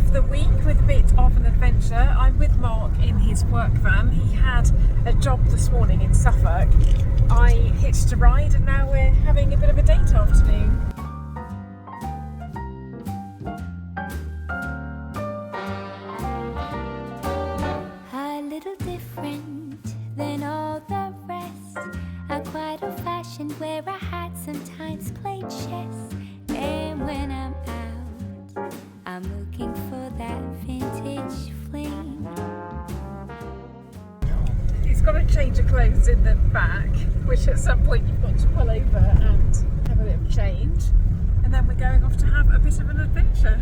of the week with a bit of an adventure. I'm with Mark in his work van. He had a job this morning in Suffolk. I hitched a ride and now we're having a bit of a date afternoon. A little different than all the rest. I'm quite old-fashioned, where I had sometimes played chess. And when I'm out, I'm looking for that vintage fling. He's got a change of clothes in the back, which at some point you've got to pull over and have a bit of change. And then we're going off to have a bit of an adventure.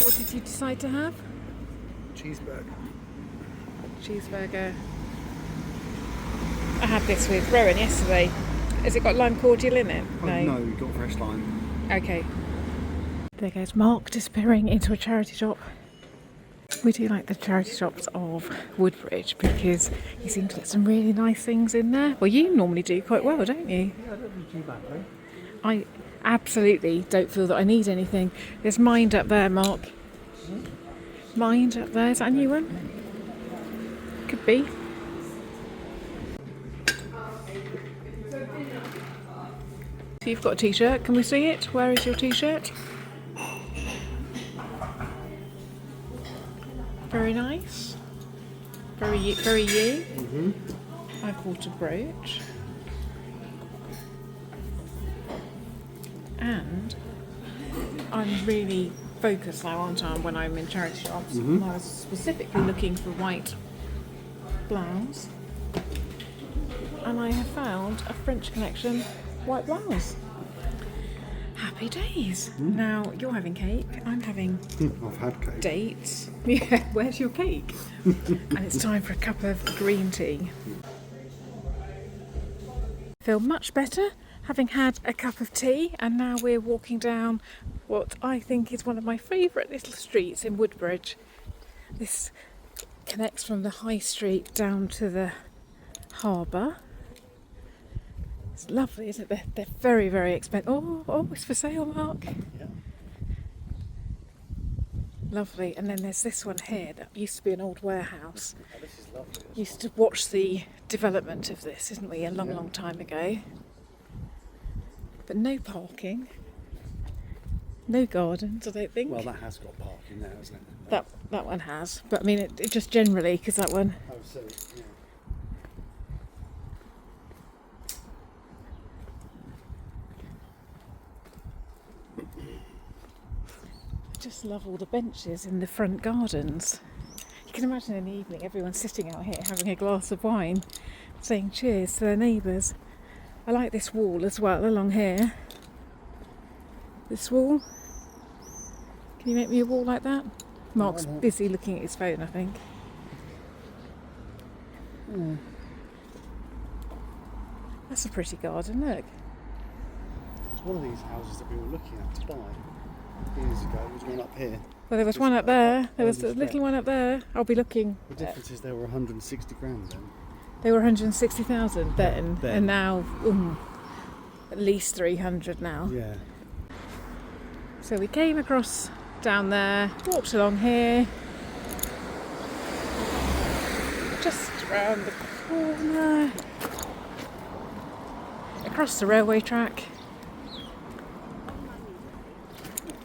What did you decide to have? Cheeseburger. Cheeseburger. I had this with Rowan yesterday. Has it got lime cordial in it? Oh, no, we've got fresh lime. Okay. There goes Mark disappearing into a charity shop. We do like the charity shops of Woodbridge because you seem to get some really nice things in there. Well, you normally do quite well, don't you? Yeah, I don't do too bad though. I absolutely don't feel that I need anything. There's Mind up there, Mark. Mind up there. Is that a new one? Could be. So you've got a t-shirt. Can we see it? Where is your t-shirt? Very nice. Very you. Mm-hmm. I've bought a brooch. And I'm really focused now, aren't I, when I'm in charity shops. Mm-hmm. And I was specifically looking for white blouse. And I have found a French Connection white blouse. Happy days. Mm. Now, you're having cake, I'm having I've had cake. dates. Yeah, where's your cake? And it's time for a cup of green tea. Feel much better having had a cup of tea, and now we're walking down what I think is one of my favourite little streets in Woodbridge. This connects from the high street down to the harbour. It's lovely, isn't it? They're very, very expensive. Oh, it's for sale, Mark. Yeah. Lovely. And then there's this one here that used to be an old warehouse. Oh, this is lovely. Used to watch the development of this, didn't we, a long, long time ago. But no parking. No gardens, I don't think. Well, that has got parking there, hasn't it? That one has. But I mean, it just generally, because that one... Oh, so, yeah. I just love all the benches in the front gardens. You can imagine in the evening everyone sitting out here having a glass of wine, saying cheers to their neighbours. I like this wall as well along here. This wall. Can you make me a wall like that? Mark's busy looking at his phone, I think. Mm. That's a pretty garden, look. It's one of these houses that we were looking at to buy years ago. There was one up here. Well, there was one up there. There was a little one up there. I'll be looking. The difference is they were 160 grand then. They were 160,000 then, then. and now at least 300 now. Yeah. So we came across down there, walked along here, just around the corner, across the railway track.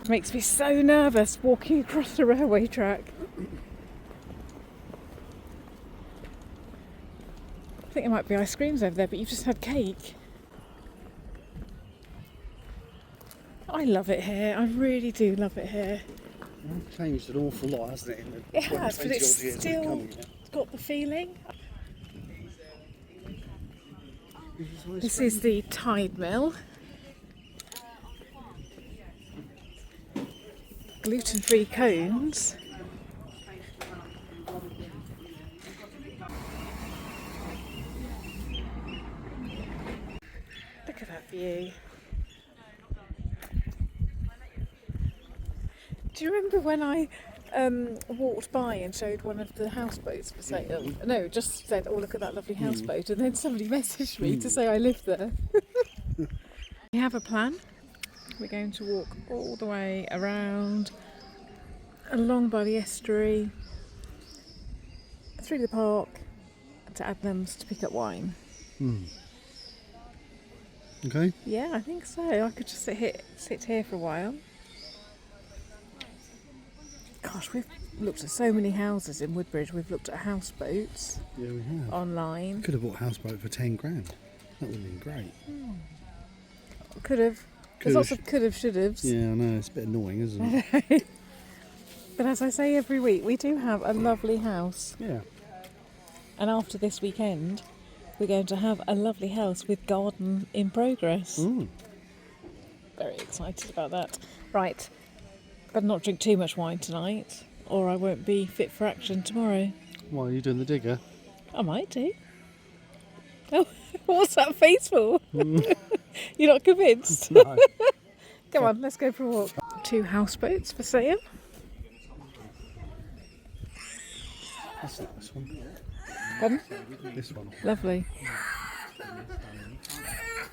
It makes me so nervous walking across the railway track. I think there might be ice creams over there, but you've just had cake. I love it here. I really do love it here. It's changed an awful lot, hasn't it? In the It has, but 20 it's odd years we've still come here. got the feeling. Nice This is the tide mill. Gluten-free cones. Look at that view. Do you remember when I walked by and showed one of the houseboats for sale? No, just said, oh, look at that lovely houseboat. And then somebody messaged me to say I live there. We have a plan. We're going to walk all the way around, along by the estuary, through the park, to Adnams to pick up wine. Okay. Yeah, I think so. I could just sit here for a while. Gosh, we've looked at so many houses in Woodbridge. We've looked at houseboats. Yeah, we have. Online. Could have bought a houseboat for 10 grand. That would have been great. Could have. There's lots of could have, should haves. Yeah, I know. It's a bit annoying, isn't it? But as I say every week, we do have a lovely house. Yeah. And after this weekend, we're going to have a lovely house with garden in progress. Very excited about that. Right. Better not drink too much wine tonight, or I won't be fit for action tomorrow. Why are you doing the digger? I might do. Oh, what's that face for? You're not convinced? No. Come on, let's go for a walk. 2 houseboats for sale. That's not this one. Pardon? This one. Lovely.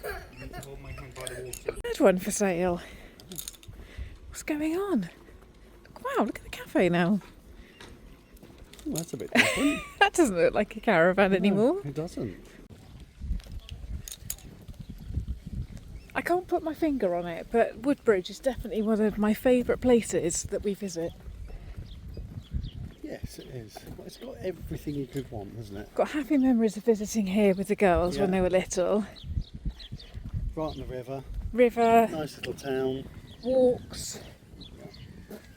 Third one for sale. What's going on? Wow, look at the cafe now. Oh, that's a bit different. That doesn't look like a caravan anymore. No, it doesn't. I can't put my finger on it, but Woodbridge is definitely one of my favourite places that we visit. Yes, it is. Well, it's got everything you could want, hasn't it? Got happy memories of visiting here with the girls when they were little. Right on the river. River, Nice little town. walks,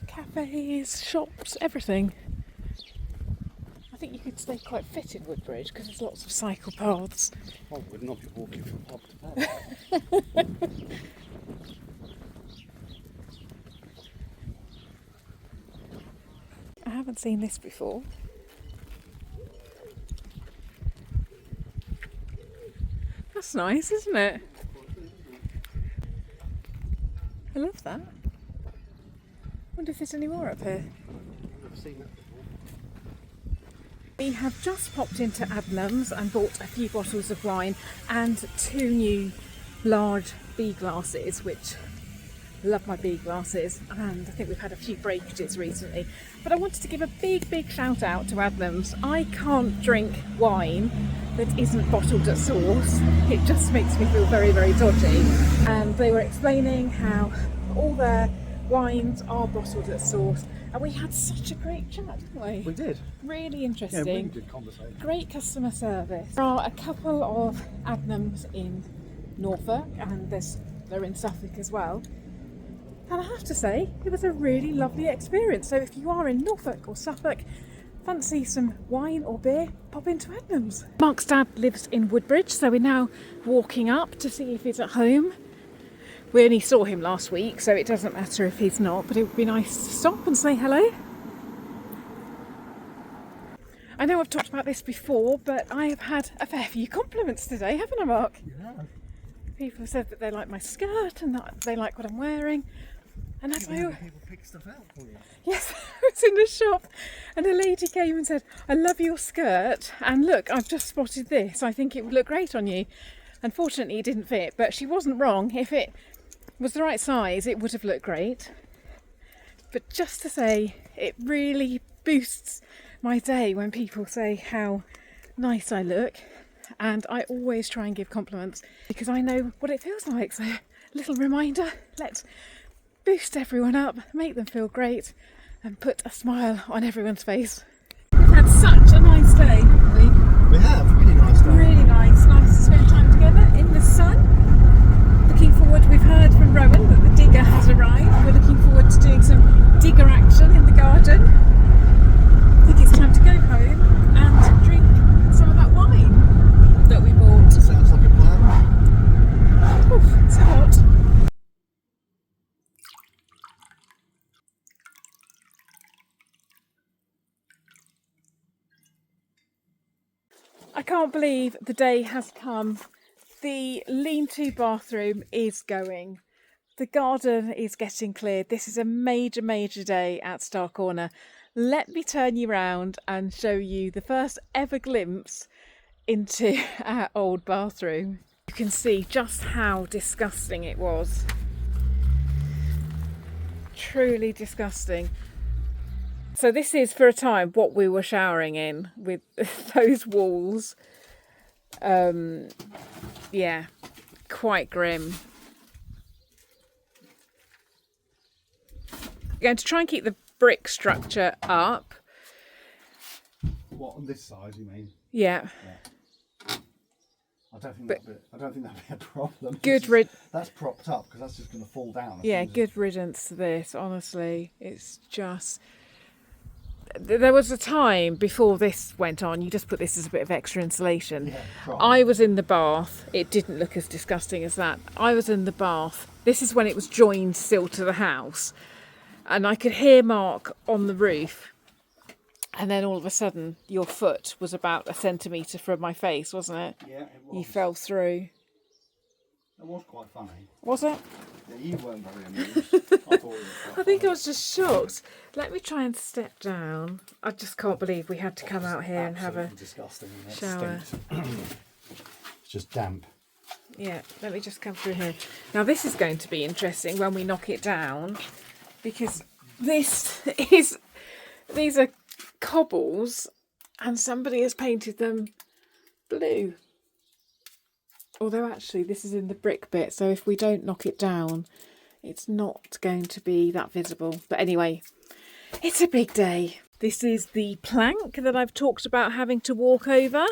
cafes, shops, everything. I think you could stay quite fit in Woodbridge because there's lots of cycle paths. I would not be walking from pub to pub. I haven't seen this before. That's nice, isn't it? I love that. Wonder if there's any more up here. I've never seen that before. We have just popped into Adnams and bought a few bottles of wine and 2 new large B glasses, which love my B glasses, and I think we've had a few breakages recently. But I wanted to give a big shout out to Adnams. I can't drink wine that isn't bottled at source. It just makes me feel very dodgy. And they were explaining how all their wines are bottled at source, and we had such a great chat, didn't we? We did. Really interesting. Yeah, really good conversation. Great customer service. There are a couple of Adnams in Norfolk, and they're in Suffolk as well. And I have to say, it was a really lovely experience. So if you are in Norfolk or Suffolk, fancy some wine or beer, pop into Adnams. Mark's dad lives in Woodbridge, so we're now walking up to see if he's at home. We only saw him last week, so it doesn't matter if he's not, but it would be nice to stop and say hello. I know I've talked about this before, but I have had a fair few compliments today, haven't I, Mark? Yeah. People have said that they like my skirt and that they like what I'm wearing. And as People pick stuff out for you. Yes, I was in the shop and a lady came and said, I love your skirt, and look, I've just spotted this. I think it would look great on you. Unfortunately, it didn't fit, but she wasn't wrong. If it was the right size, it would have looked great. But just to say, it really boosts my day when people say how nice I look. And I always try and give compliments because I know what it feels like. So, little reminder, let's boost everyone up, make them feel great, and put a smile on everyone's face. We've had such a nice day, haven't we? We have. Really nice day. Really nice. Nice to spend time together in the sun. Looking forward, we've heard from Rowan that the digger I can't believe the day has come. The lean-to bathroom is going. The garden is getting cleared. This is a major, major day at Starre Corner. Let me turn you round and show you the first ever glimpse into our old bathroom. You can see just how disgusting it was. Truly disgusting. So this is for a time what we were showering in, with those walls. Yeah, quite grim. We're going to try and keep the brick structure up. What, on this side you mean? Yeah. I don't think that'd be a problem. That's propped up because that's just going to fall down. Yeah, good riddance to this, honestly. It's just... There was a time before this went on, you just put this as a bit of extra insulation. Yeah, I was in the bath. It didn't look as disgusting as that. I was in the bath. This is when it was joined still to the house. And I could hear Mark on the roof. And then all of a sudden, your foot was about 1 centimetre from my face, wasn't it? Yeah, it was. You fell through. It was quite funny. Was it? Yeah, you weren't very amused. I thought it was quite I think I funny. was just shocked. Let me try and step down. I just can't believe we had to come out here and have a... Absolutely disgusting. It shower. stinks. It's just damp. Yeah, let me just come through here. Now this is going to be interesting when we knock it down, because these are cobbles and somebody has painted them blue. Although actually this is in the brick bit, so if we don't knock it down, it's not going to be that visible. But anyway, it's a big day. This is the plank that I've talked about having to walk over.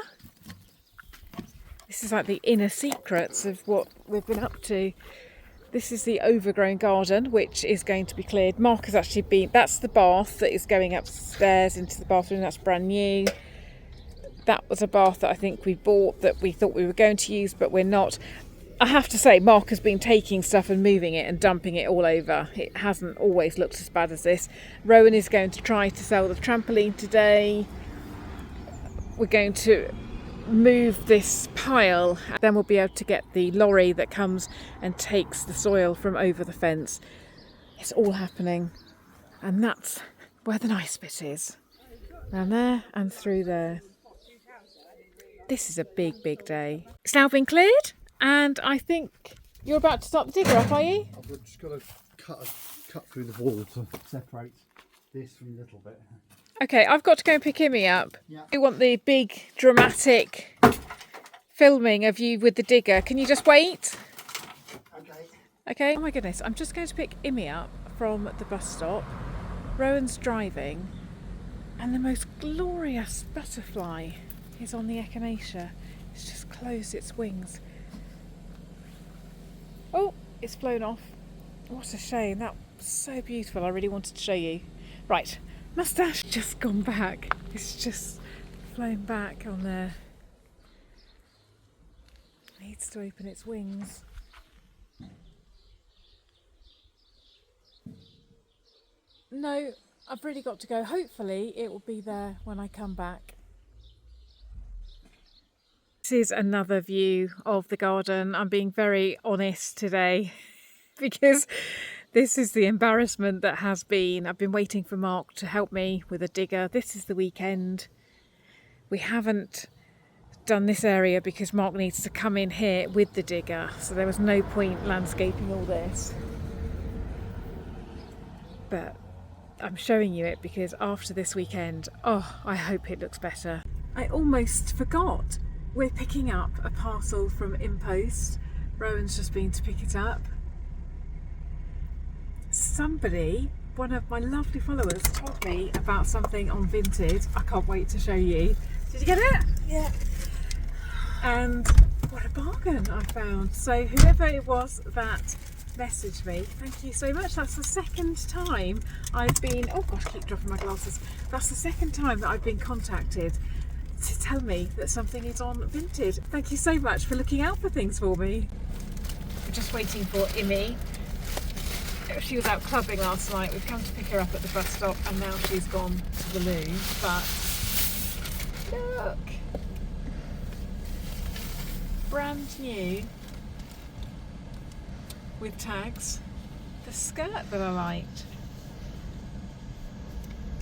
This is like the inner secrets of what we've been up to. This is the overgrown garden, which is going to be cleared. Mark has actually been... That's the bath that is going upstairs into the bathroom. That's brand new. That was a bath that I think we bought that we thought we were going to use, but we're not. I have to say, Mark has been taking stuff and moving it and dumping it all over. It hasn't always looked as bad as this. Rowan is going to try to sell the trampoline today. We're going to move this pile, then we'll be able to get the lorry that comes and takes the soil from over the fence. It's all happening, and that's where the nice bit is. Down there and through there. This is a big, big day. It's now been cleared, and I think you're about to start the digger up, are you? I've just got to cut through the wall to separate this from a little bit. Okay, I've got to go and pick Immy up. Yeah. We want the big, dramatic filming of you with the digger. Can you just wait? Okay. Okay. Oh my goodness, I'm just going to pick Immy up from the bus stop. Rowan's driving, and the most glorious butterfly is on the echinacea. It's just closed its wings. Oh, it's flown off. What a shame. That was so beautiful. I really wanted to show you. Right. Moustache just gone back. It's just flown back on there. Needs to open its wings. No, I've really got to go. Hopefully it will be there when I come back. This is another view of the garden. I'm being very honest today because this is the embarrassment that has been. I've been waiting for Mark to help me with a digger. This is the weekend. We haven't done this area because Mark needs to come in here with the digger, so there was no point landscaping all this. But I'm showing you it because after this weekend, oh, I hope it looks better. I almost forgot. We're picking up a parcel from InPost. Rowan's just been to pick it up. Somebody, one of my lovely followers, told me about something on Vinted. I can't wait to show you. Did you get it? Yeah. And what a bargain I found. So whoever it was that messaged me, thank you so much. That's the second time I've been, oh gosh, I keep dropping my glasses. That's the second time that I've been contacted to tell me that something is on Vinted. Thank you so much for looking out for things for me. We're just waiting for Immy. She was out clubbing last night. We've come to pick her up at the bus stop and now she's gone to the loo. But look, brand new with tags. The skirt that I liked.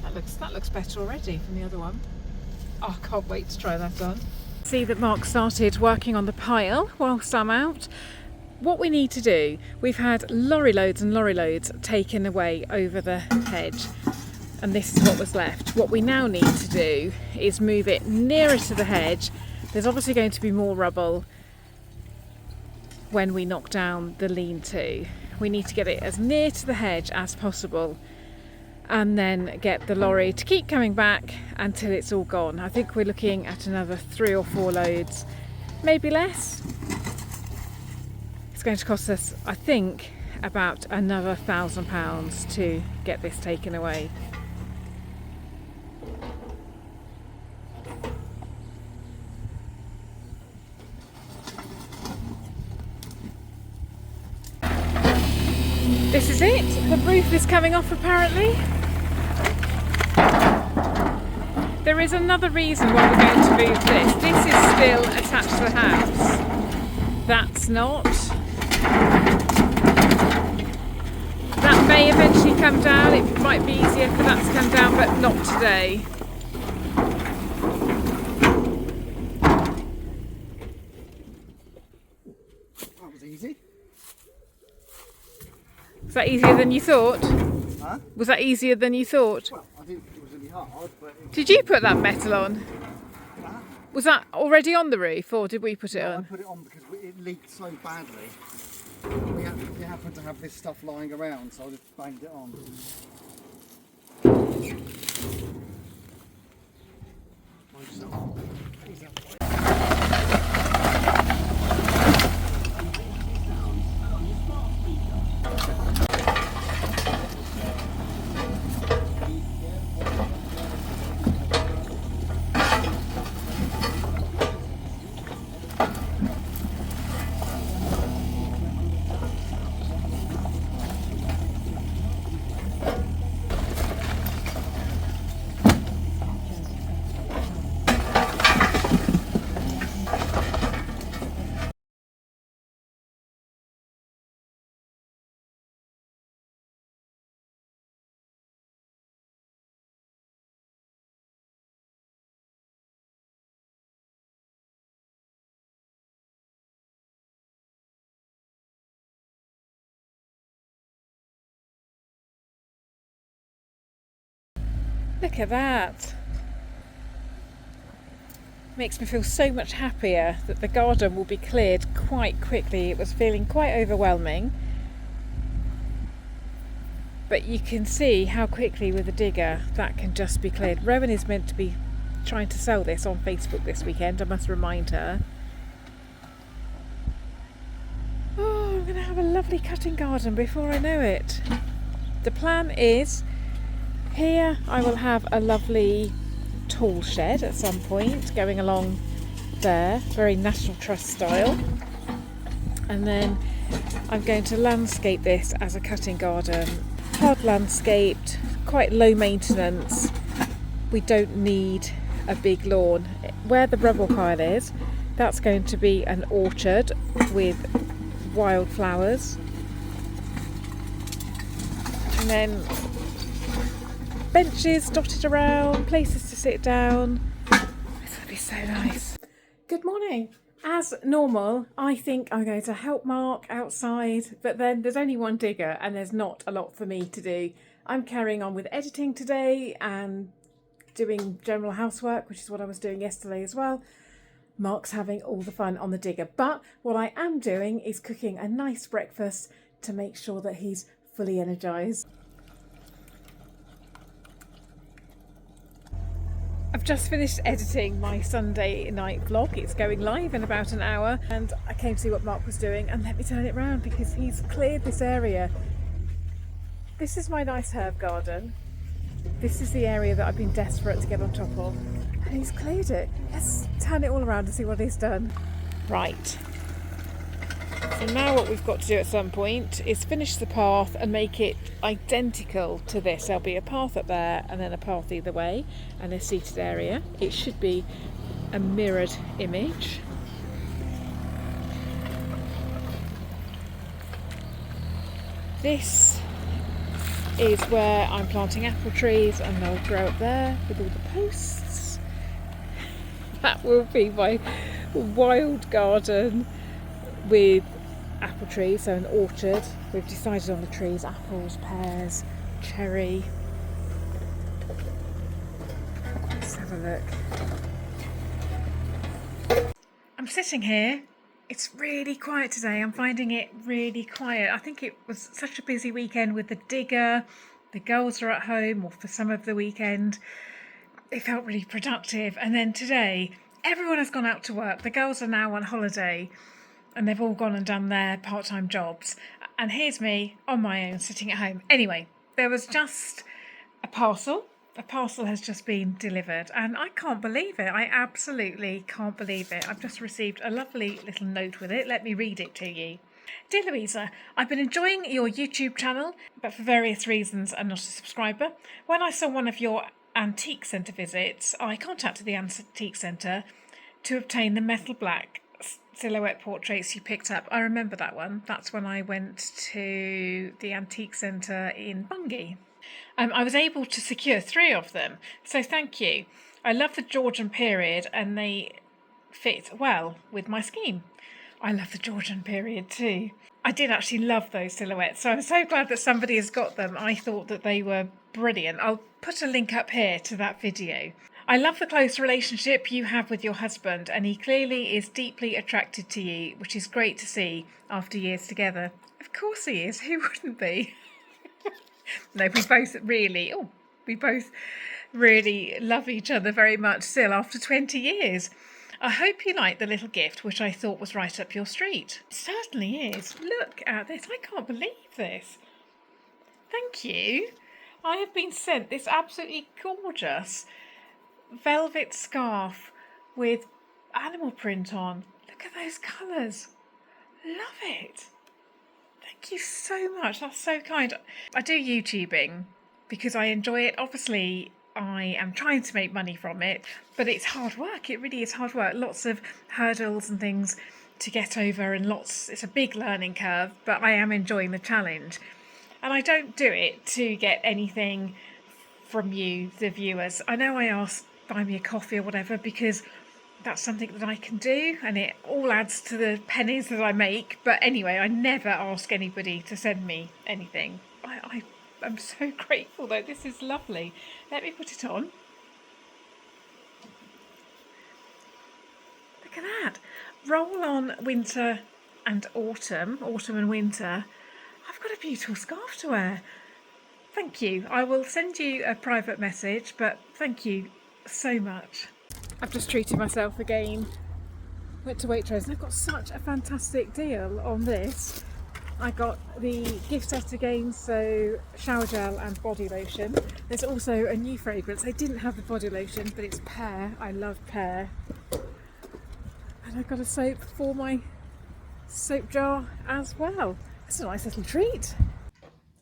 That looks better already from the other one. Oh, I can't wait to try that on. See that Mark started working on the pile whilst I'm out. What we need to do, we've had lorry loads and lorry loads taken away over the hedge, and this is what was left. What we now need to do is move it nearer to the hedge. There's obviously going to be more rubble when we knock down the lean-to. We need to get it as near to the hedge as possible and then get the lorry to keep coming back until it's all gone. I think we're looking at another 3 or 4 loads, maybe less. It's going to cost us, I think, about another £1,000 to get this taken away. This is it. The roof is coming off apparently. There is another reason why we're going to move this. This is still attached to the house. That's not. That may eventually come down. It might be easier for that to come down, but not today. That was easy. Was that easier than you thought? Huh? Was that easier than you thought? Well, I didn't think it was going to be hard, but... Did you put that metal on? Huh? Was that already on the roof, or did we put it No, I on? put it on because it leaked so badly. We happened to have this stuff lying around, so I just banged it on. Look at that. Makes me feel so much happier that the garden will be cleared quite quickly. It was feeling quite overwhelming. But you can see how quickly with a digger that can just be cleared. Rowan is meant to be trying to sell this on Facebook this weekend, I must remind her. Oh, I'm going to have a lovely cutting garden before I know it. The plan is, here I will have a lovely tool shed at some point going along there, very National Trust style. And then I'm going to landscape this as a cutting garden. Hard landscaped, quite low maintenance. We don't need a big lawn. Where the rubble pile is, that's going to be an orchard with wildflowers. And then benches dotted around, places to sit down. It's going to be so nice. Good morning. As normal, I think I'm going to help Mark outside, but then there's only one digger and there's not a lot for me to do. I'm carrying on with editing today and doing general housework, which is what I was doing yesterday as well. Mark's having all the fun on the digger, but what I am doing is cooking a nice breakfast to make sure that he's fully energised. I've just finished editing my Sunday night vlog. It's going live in about an hour, and I came to see what Mark was doing, and let me turn it round because he's cleared this area. This is my nice herb garden. This is the area that I've been desperate to get on top of, and he's cleared it. Let's turn it all around and see what he's done. Right. So now what we've got to do at some point is finish the path and make it identical to this. There'll be a path up there and then a path either way and a seated area. It should be a mirrored image. This is where I'm planting apple trees, and they'll grow up there with all the posts. That will be my wild garden with apple trees, so an orchard. We've decided on the trees: apples, pears, cherry. Let's have a look. I'm sitting here. It's really quiet today. I'm finding it really quiet. I think it was such a busy weekend with the digger. The girls are at home, or for some of the weekend. It felt really productive. And then today, everyone has gone out to work. The girls are now on holiday, and they've all gone and done their part-time jobs. And here's me on my own, sitting at home. Anyway, there was just a parcel. A parcel has just been delivered, and I can't believe it. I absolutely can't believe it. I've just received a lovely little note with it. Let me read it to you. Dear Louisa, I've been enjoying your YouTube channel, but for various reasons I'm not a subscriber. When I saw one of your antique centre visits, I contacted the antique centre to obtain the metal black silhouette portraits you picked up. I remember that one. That's when I went to the antique centre in Bungay. I was able to secure 3 of them, so thank you. I love the Georgian period, and they fit well with my scheme. I love the Georgian period too. I did actually love those silhouettes, so I'm so glad that somebody has got them. I thought that they were brilliant. I'll put a link up here to that video. I love the close relationship you have with your husband, and he clearly is deeply attracted to you, which is great to see after years together. Of course he is, who wouldn't be? No, we both really love each other very much still after 20 years. I hope you like the little gift, which I thought was right up your street. It certainly is. Look at this. I can't believe this. Thank you. I have been sent this absolutely gorgeous velvet scarf with animal print on. Look at those colours. Love it. Thank you so much. That's so kind. I do YouTubing because I enjoy it. Obviously, I am trying to make money from it, but it's hard work. It really is hard work. Lots of hurdles and things to get over, and it's a big learning curve, but I am enjoying the challenge. And I don't do it to get anything from you, the viewers. I know I ask buy me a coffee or whatever because that's something that I can do, and it all adds to the pennies that I make. But anyway, I never ask anybody to send me anything. I'm so grateful though. This is lovely. Let me put it on. Look at that. Roll on winter and autumn and winter. I've got a beautiful scarf to wear. Thank you. I will send you a private message, but thank you so much. I've just treated myself again. Went to Waitrose and I've got such a fantastic deal on this. I got the gift set again, so shower gel and body lotion. There's also a new fragrance. I didn't have the body lotion, but it's pear. I love pear. And I've got a soap for my soap jar as well. That's a nice little treat.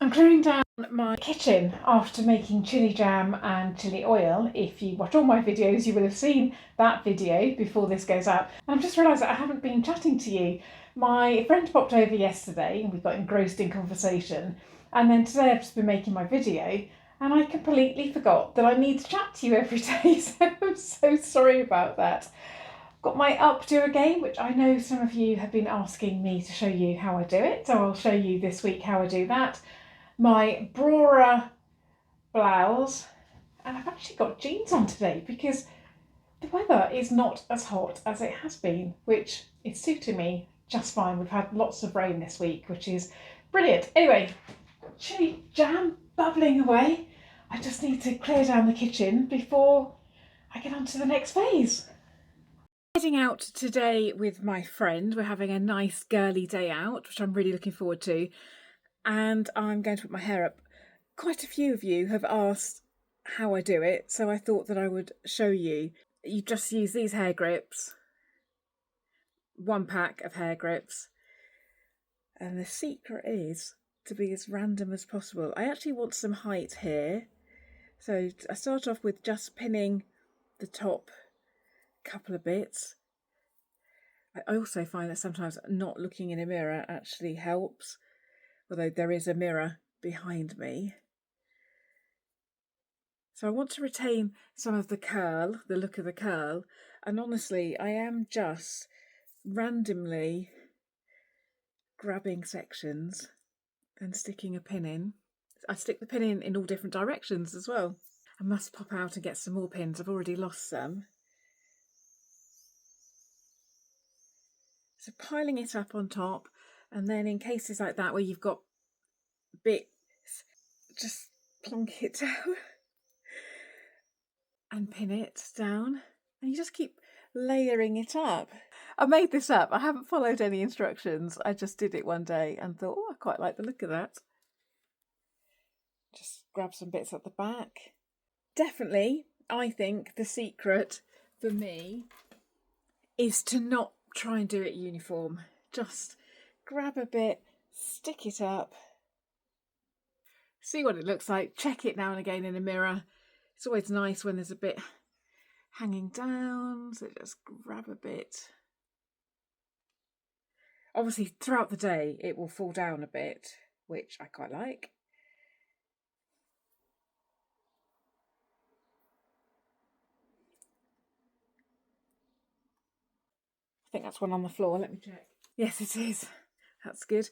I'm clearing down my kitchen after making chilli jam and chilli oil. If you watch all my videos, you will have seen that video before this goes out. And I've just realised that I haven't been chatting to you. My friend popped over yesterday and we got engrossed in conversation. And then today I've just been making my video and I completely forgot that I need to chat to you every day. So I'm so sorry about that. Got my Updo again, which I know some of you have been asking me to show you how I do it. So I'll show you this week how I do that. My Brora blouse, and I've actually got jeans on today because the weather is not as hot as it has been, which is suiting me just fine. We've had lots of rain this week, which is brilliant. Anyway, chilli jam bubbling away. I just need to clear down the kitchen before I get on to the next phase. Heading out today with my friend. We're having a nice girly day out, which I'm really looking forward to. And I'm going to put my hair up. Quite a few of you have asked how I do it, so I thought that I would show you. You just use these hair grips, 1 pack of hair grips, and the secret is to be as random as possible. I actually want some height here, so I start off with just pinning the top couple of bits. I also find that sometimes not looking in a mirror actually helps. although there is a mirror behind me. So I want to retain some of the curl, the look of the curl, and honestly I am just randomly grabbing sections and sticking a pin in. I stick the pin in all different directions as well. I must pop out and get some more pins. I've already lost some. So piling it up on top, and then in cases like that where you've got bits, just plonk it down and pin it down, and you just keep layering it up. I made this up. I haven't followed any instructions. I just did it one day and thought, oh, I quite like the look of that. Just grab some bits at the back. Definitely, I think the secret for me is to not try and do it uniform. Just grab a bit, stick it up, see what it looks like, check it now and again in a mirror. It's always nice when there's a bit hanging down, so just grab a bit. Obviously throughout the day it will fall down a bit, which I quite like. I think that's one on the floor, let me check. Yes, it is. That's good.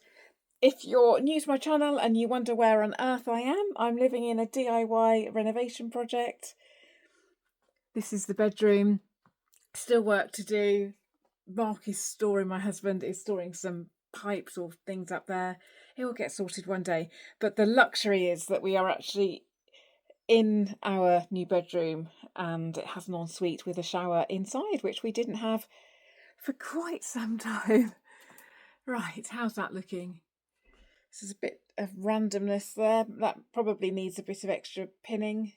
If you're new to my channel and you wonder where on earth I am, I'm living in a DIY renovation project. This is the bedroom. Still work to do. Mark is storing, my husband is storing some pipes or things up there. It will get sorted one day. But the luxury is that we are actually in our new bedroom and it has an ensuite with a shower inside, which we didn't have for quite some time. Right, how's that looking? This is a bit of randomness there. That probably needs a bit of extra pinning.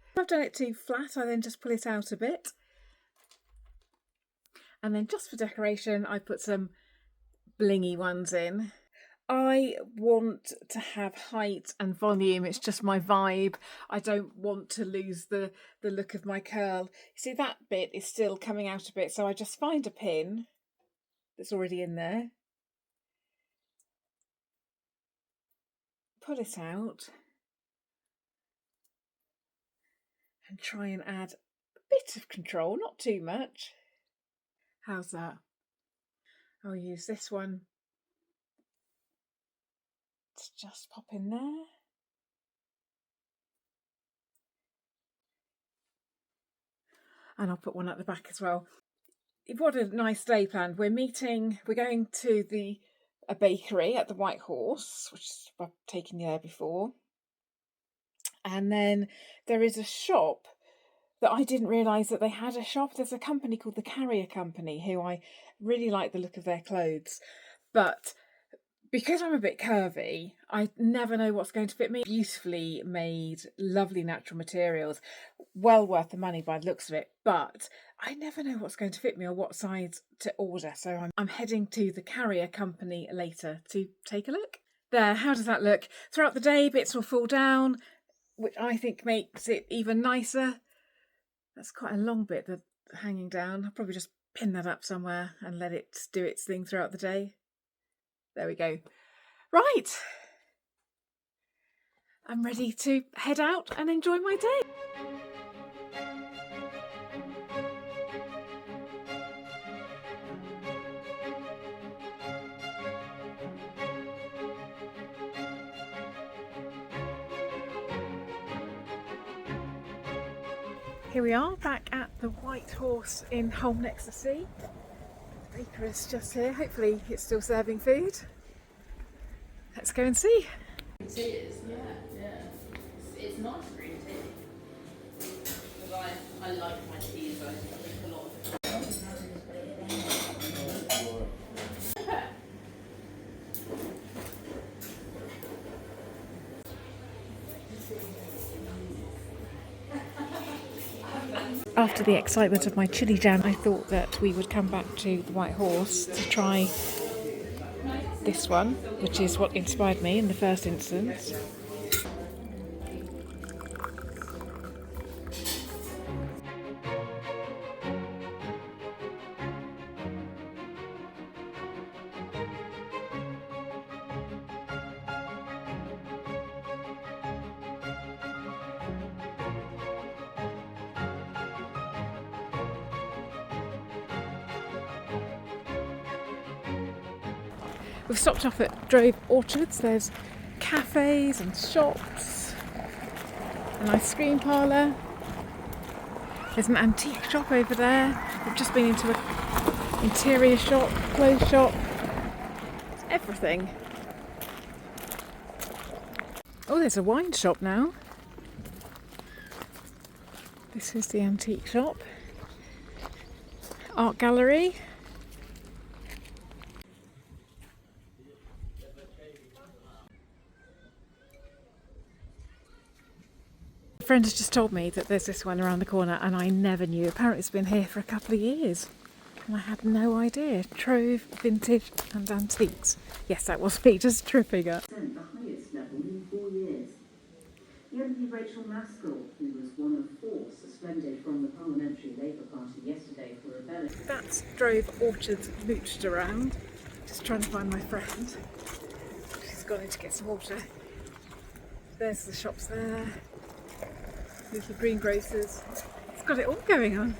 If I've done it too flat, I then just pull it out a bit. And then just for decoration, I put some blingy ones in. I want to have height and volume. It's just my vibe. I don't want to lose the look of my curl. See, that bit is still coming out a bit, so I just find a pin that's already in there. Pull it out. And try and add a bit of control, not too much. How's that? I'll use this one to just pop in there. And I'll put one at the back as well. What a nice day planned. We're going to a bakery at the White Horse, which I've taken you there before. And then there is a shop that I didn't realise that they had a shop. There's a company called the Carrier Company, who I really like the look of their clothes. But because I'm a bit curvy, I never know what's going to fit me. Beautifully made, lovely natural materials, well worth the money by the looks of it. But I never know what's going to fit me or what size to order. So I'm heading to the Carrier Company later to take a look. There, how does that look? Throughout the day, bits will fall down, which I think makes it even nicer. That's quite a long bit that's hanging down. I'll probably just pin that up somewhere and let it do its thing throughout the day. There we go. Right. I'm ready to head out and enjoy my day. Here we are, back at the White Horse in Holmnexersea. The baker is just here. Hopefully it's still serving food. Let's go and see. It is, yeah. It's nice green tea. Because I like my teas, I drink a lot of it. After the excitement of my chili jam, I thought that we would come back to the White Horse to try this one, which is what inspired me in the first instance. We've stopped off at Drove Orchards. There's cafes and shops, an ice cream parlour. There's an antique shop over there. We've just been into an interior shop, clothes shop. It's everything. Oh, there's a wine shop now. This is the antique shop. Art gallery. A friend has just told me that there's this one around the corner and I never knew. Apparently it's been here for a couple of years and I had no idea. Trove, Vintage and Antiques. Yes, that was me just tripping up. The highest level in 4 years. The MP Rachel Maskell, who was one of 4 suspended from the Parliamentary Labour Party yesterday for rebellion. That's Drove Orchards mooched around. Just trying to find my friend. She's gone in to get some water. There's the shops there. Little greengrocers. It's got it all going on.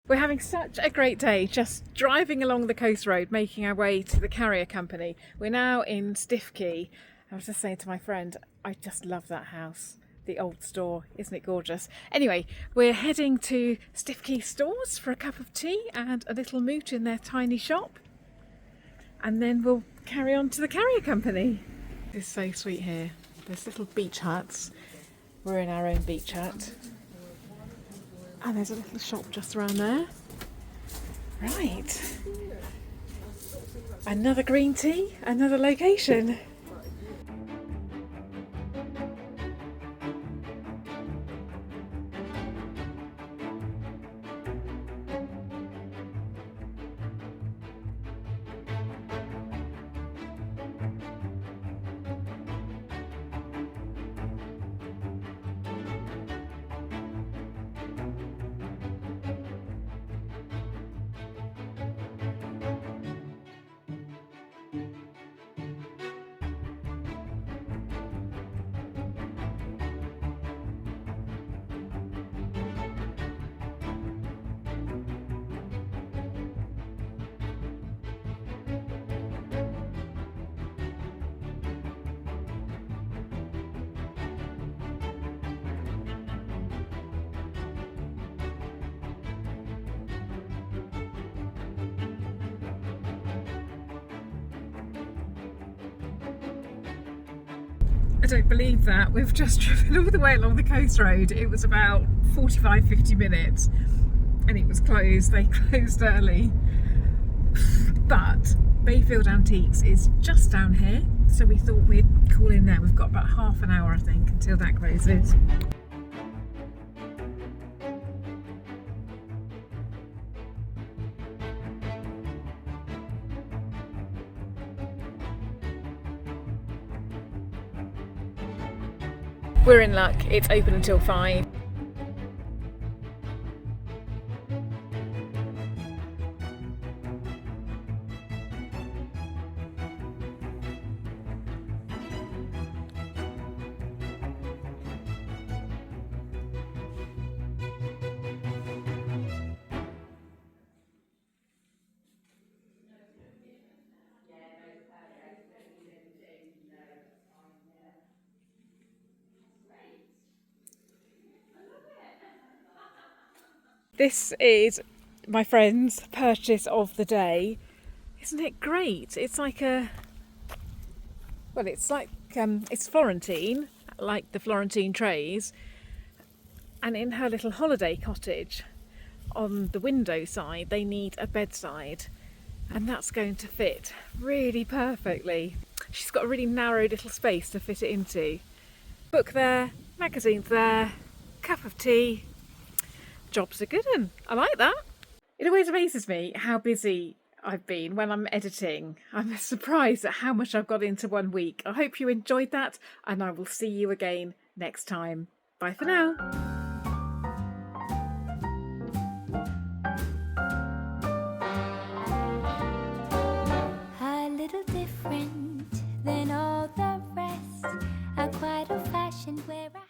We're having such a great day just driving along the coast road, making our way to the carrier company. We're now in Stiffkey. I was just saying to my friend, I just love that house, the old store, isn't it gorgeous? Anyway, we're heading to Stiffkey stores for a cup of tea and a little mooch in their tiny shop. And then we'll carry on to the carrier company. It's so sweet here. There's little beach huts. We're in our own beach hut. And there's a little shop just around there. Right. Another green tea, another location. I don't believe that. We've just driven all the way along the coast road. It was about 45-50 minutes and it was closed. They closed early. But Bayfield Antiques is just down here, so we thought we'd call in there. We've got about half an hour, I think, until that closes. We're in luck, it's open until 5. This is my friend's purchase of the day. Isn't it great? It's like it's Florentine, like the Florentine trays. And in her little holiday cottage, on the window side, they need a bedside. And that's going to fit really perfectly. She's got a really narrow little space to fit it into. Book there, magazines there, cup of tea. Job's a good one. I like that. It always amazes me how busy I've been when I'm editing. I'm surprised at how much I've got into 1 week. I hope you enjoyed that, and I will see you again next time. Bye for now. A little different than all the rest. Quite old fashioned where I